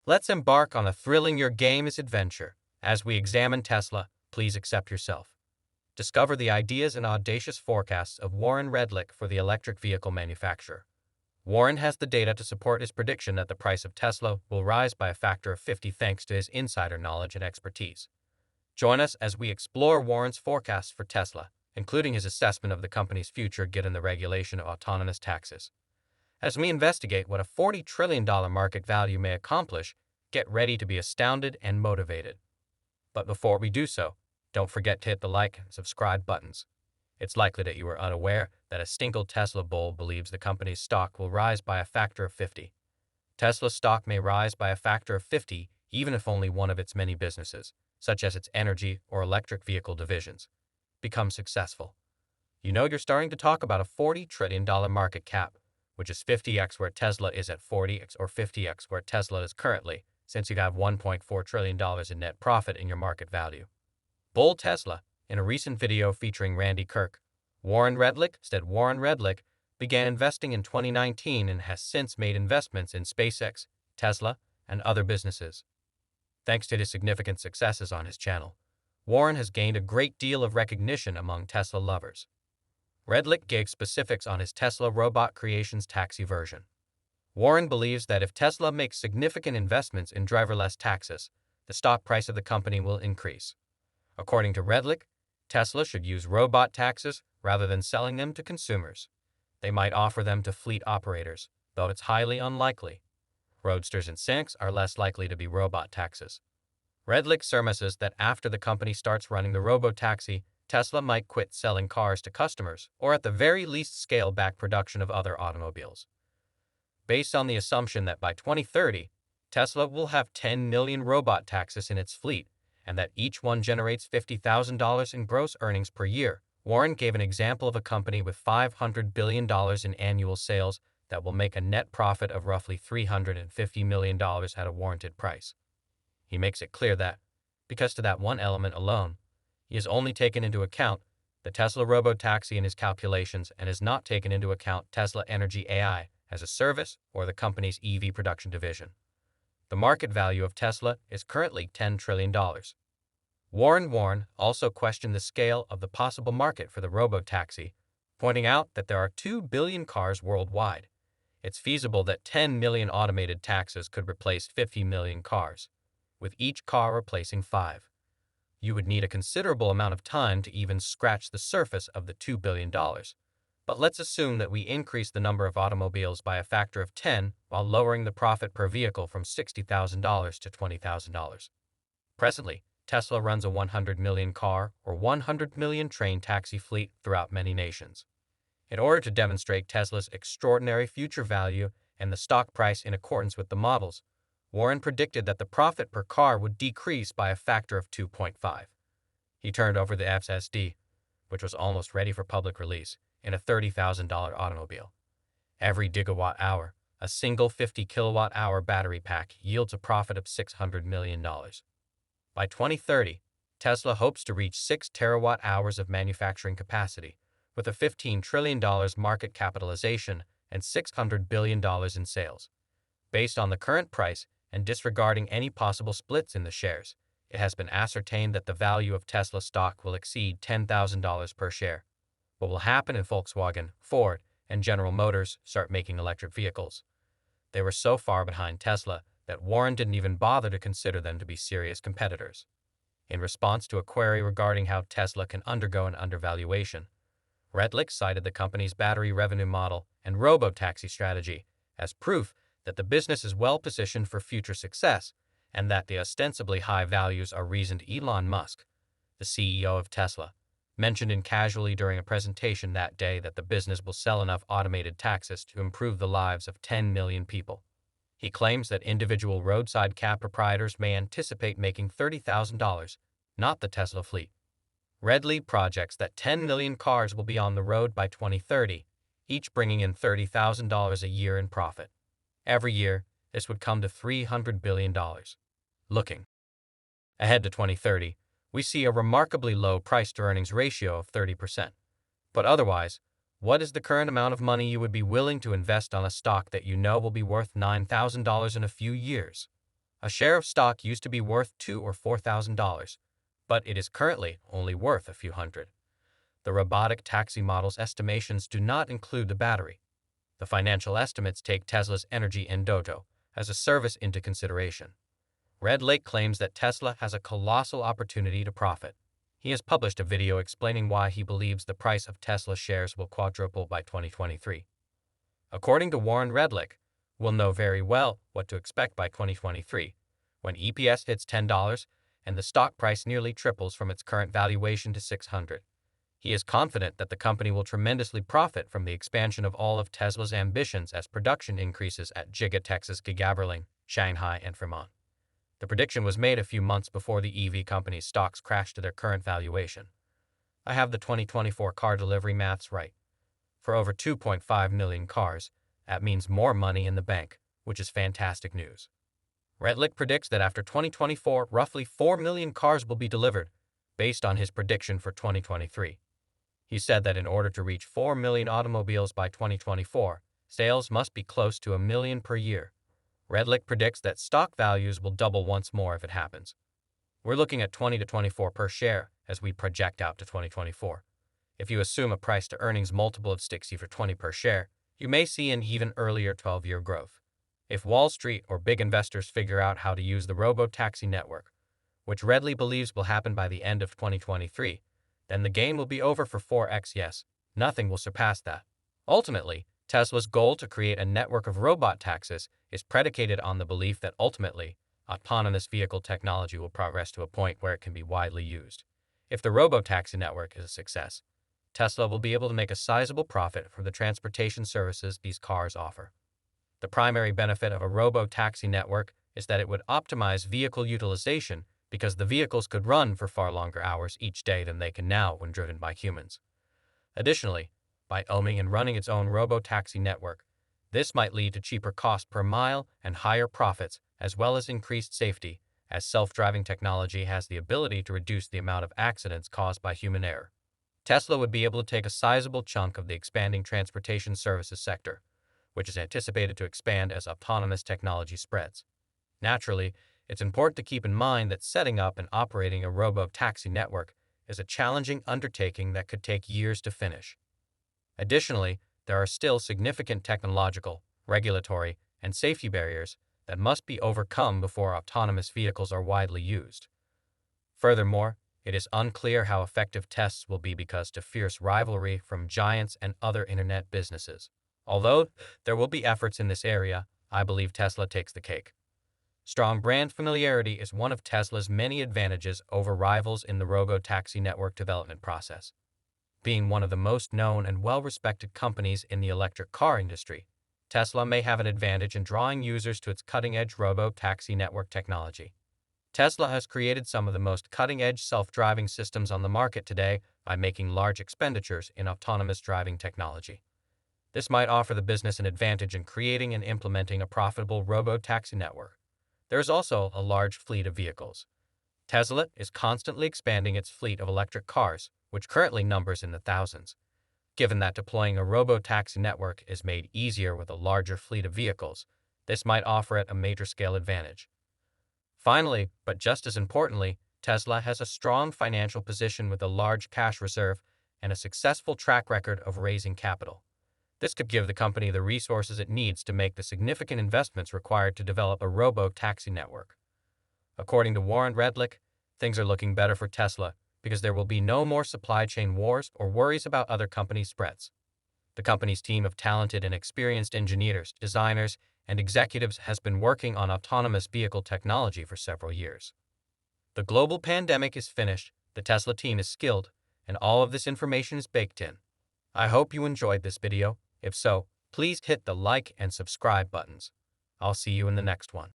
Let's embark on a thrilling your game is adventure. As we examine Tesla, please accept yourself. Discover the ideas and audacious forecasts of Warren Redlich for the electric vehicle manufacturer. Warren has the data to support his prediction that the price of Tesla will rise by a factor of 50 thanks to his insider knowledge and expertise. Join us as we explore Warren's forecasts for Tesla, including his assessment of the company's future given the regulation of autonomous taxis. As we investigate what a $40 trillion market value may accomplish, get ready to be astounded and motivated. But before we do so, don't forget to hit the like and subscribe buttons. It's likely that you are unaware that a single Tesla bull believes the company's stock will rise by a factor of 50. Tesla's stock may rise by a factor of 50 even if only one of its many businesses, such as its energy or electric vehicle divisions, become successful. You know you're starting to talk about a $40 trillion market cap, which is 50x where Tesla is at 40x or 50x where Tesla is currently, since you have $1.4 trillion in net profit in your market value. Bull Tesla. In a recent video featuring Randy Kirk, Warren Redlich began investing in 2019 and has since made investments in SpaceX, Tesla, and other businesses. Thanks to his significant successes on his channel, Warren has gained a great deal of recognition among Tesla lovers. Redlich gave specifics on his Tesla robot creations taxi version. Warren believes that if Tesla makes significant investments in driverless taxis, the stock price of the company will increase. According to Redlich, Tesla should use robot taxis rather than selling them to consumers. They might offer them to fleet operators, though it's highly unlikely. Roadsters and Syncs are less likely to be robot taxis. Redlich surmises that after the company starts running the robo-taxi, Tesla might quit selling cars to customers, or at the very least scale back production of other automobiles. Based on the assumption that by 2030, Tesla will have 10 million robot taxis in its fleet, and that each one generates $50,000 in gross earnings per year, Warren gave an example of a company with $500 billion in annual sales that will make a net profit of roughly $350 million at a warranted price. He makes it clear that, because to that one element alone, he has only taken into account the Tesla robotaxi in his calculations and has not taken into account Tesla Energy AI as a service or the company's EV production division. The market value of Tesla is currently $10 trillion. Warren also questioned the scale of the possible market for the robotaxi, pointing out that there are 2 billion cars worldwide. It's feasible that 10 million automated taxis could replace 50 million cars, with each car replacing 5. You would need a considerable amount of time to even scratch the surface of the $2 billion. But let's assume that we increase the number of automobiles by a factor of 10 while lowering the profit per vehicle from $60,000 to $20,000. Presently, Tesla runs a 100 million car or 100 million train taxi fleet throughout many nations. In order to demonstrate Tesla's extraordinary future value and the stock price in accordance with the models, Warren predicted that the profit per car would decrease by a factor of 2.5. He turned over the FSD, which was almost ready for public release, in a $30,000 automobile. Every gigawatt hour, a single 50 kilowatt-hour battery pack yields a profit of $600 million. By 2030, Tesla hopes to reach 6 terawatt-hours of manufacturing capacity, with a $15 trillion market capitalization and $600 billion in sales. Based on the current price and disregarding any possible splits in the shares, it has been ascertained that the value of Tesla stock will exceed $10,000 per share. What will happen if Volkswagen, Ford, and General Motors start making electric vehicles? They were so far behind Tesla that Warren didn't even bother to consider them to be serious competitors. In response to a query regarding how Tesla can undergo an undervaluation, Redlich cited the company's battery revenue model and robo-taxi strategy as proof that the business is well positioned for future success and that the ostensibly high values are reasoned. Elon Musk, the CEO of Tesla, mentioned casually during a presentation that day that the business will sell enough automated taxis to improve the lives of 10 million people. He claims that individual roadside cab proprietors may anticipate making $30,000, not the Tesla fleet. Redlich projects that 10 million cars will be on the road by 2030, each bringing in $30,000 a year in profit. Every year, this would come to $300 billion. Looking ahead to 2030, we see a remarkably low price-to-earnings ratio of 30%. But otherwise, what is the current amount of money you would be willing to invest on a stock that you know will be worth $9,000 in a few years? A share of stock used to be worth $2,000 or $4,000, but it is currently only worth a few hundred. The robotic taxi model's estimations do not include the battery. The financial estimates take Tesla's energy in Dojo as a service into consideration. Red Lake claims that Tesla has a colossal opportunity to profit. He has published a video explaining why he believes the price of Tesla shares will quadruple by 2023. According to Warren Redlick, we'll know very well what to expect by 2023, when EPS hits $10 and the stock price nearly triples from its current valuation to $600. He is confident that the company will tremendously profit from the expansion of all of Tesla's ambitions as production increases at Giga Texas, Gigaberling, Shanghai, and Fremont. The prediction was made a few months before the EV company's stocks crashed to their current valuation. I have the 2024 car delivery maths right. For over 2.5 million cars, that means more money in the bank, which is fantastic news. Redlick predicts that after 2024, roughly 4 million cars will be delivered, based on his prediction for 2023. He said that in order to reach 4 million automobiles by 2024, sales must be close to 1 million per year. Redlick predicts that stock values will double once more if it happens. We're looking at 20 to 24 per share as we project out to 2024. If you assume a price-to-earnings multiple of 60 for 20 per share, you may see an even earlier 12-year growth. If Wall Street or big investors figure out how to use the robo-taxi network, which Redlick believes will happen by the end of 2023, then the game will be over for 4x. Yes, nothing will surpass that. Ultimately, Tesla's goal to create a network of robot taxis is predicated on the belief that ultimately, autonomous vehicle technology will progress to a point where it can be widely used. If the robo-taxi network is a success, Tesla will be able to make a sizable profit from the transportation services these cars offer. The primary benefit of a robo-taxi network is that it would optimize vehicle utilization because the vehicles could run for far longer hours each day than they can now when driven by humans. Additionally, by owning and running its own robo-taxi network, this might lead to cheaper cost per mile and higher profits, as well as increased safety, as self-driving technology has the ability to reduce the amount of accidents caused by human error. Tesla would be able to take a sizable chunk of the expanding transportation services sector, which is anticipated to expand as autonomous technology spreads. Naturally, it's important to keep in mind that setting up and operating a robo-taxi network is a challenging undertaking that could take years to finish. Additionally, there are still significant technological, regulatory, and safety barriers that must be overcome before autonomous vehicles are widely used. Furthermore, it is unclear how effective tests will be because of fierce rivalry from giants and other internet businesses. Although there will be efforts in this area, I believe Tesla takes the cake. Strong brand familiarity is one of Tesla's many advantages over rivals in the robo-taxi network development process. Being one of the most known and well-respected companies in the electric car industry, Tesla may have an advantage in drawing users to its cutting-edge robo-taxi network technology. Tesla has created some of the most cutting-edge self-driving systems on the market today by making large expenditures in autonomous driving technology. This might offer the business an advantage in creating and implementing a profitable robo-taxi network. There is also a large fleet of vehicles. Tesla is constantly expanding its fleet of electric cars, which currently numbers in the thousands. Given that deploying a robo-taxi network is made easier with a larger fleet of vehicles, this might offer it a major scale advantage. Finally, but just as importantly, Tesla has a strong financial position with a large cash reserve and a successful track record of raising capital. This could give the company the resources it needs to make the significant investments required to develop a robo-taxi network. According to Warren Redlick, things are looking better for Tesla because there will be no more supply chain wars or worries about other companies' spreads. The company's team of talented and experienced engineers, designers, and executives has been working on autonomous vehicle technology for several years. The global pandemic is finished, the Tesla team is skilled, and all of this information is baked in. I hope you enjoyed this video. If so, please hit the like and subscribe buttons. I'll see you in the next one.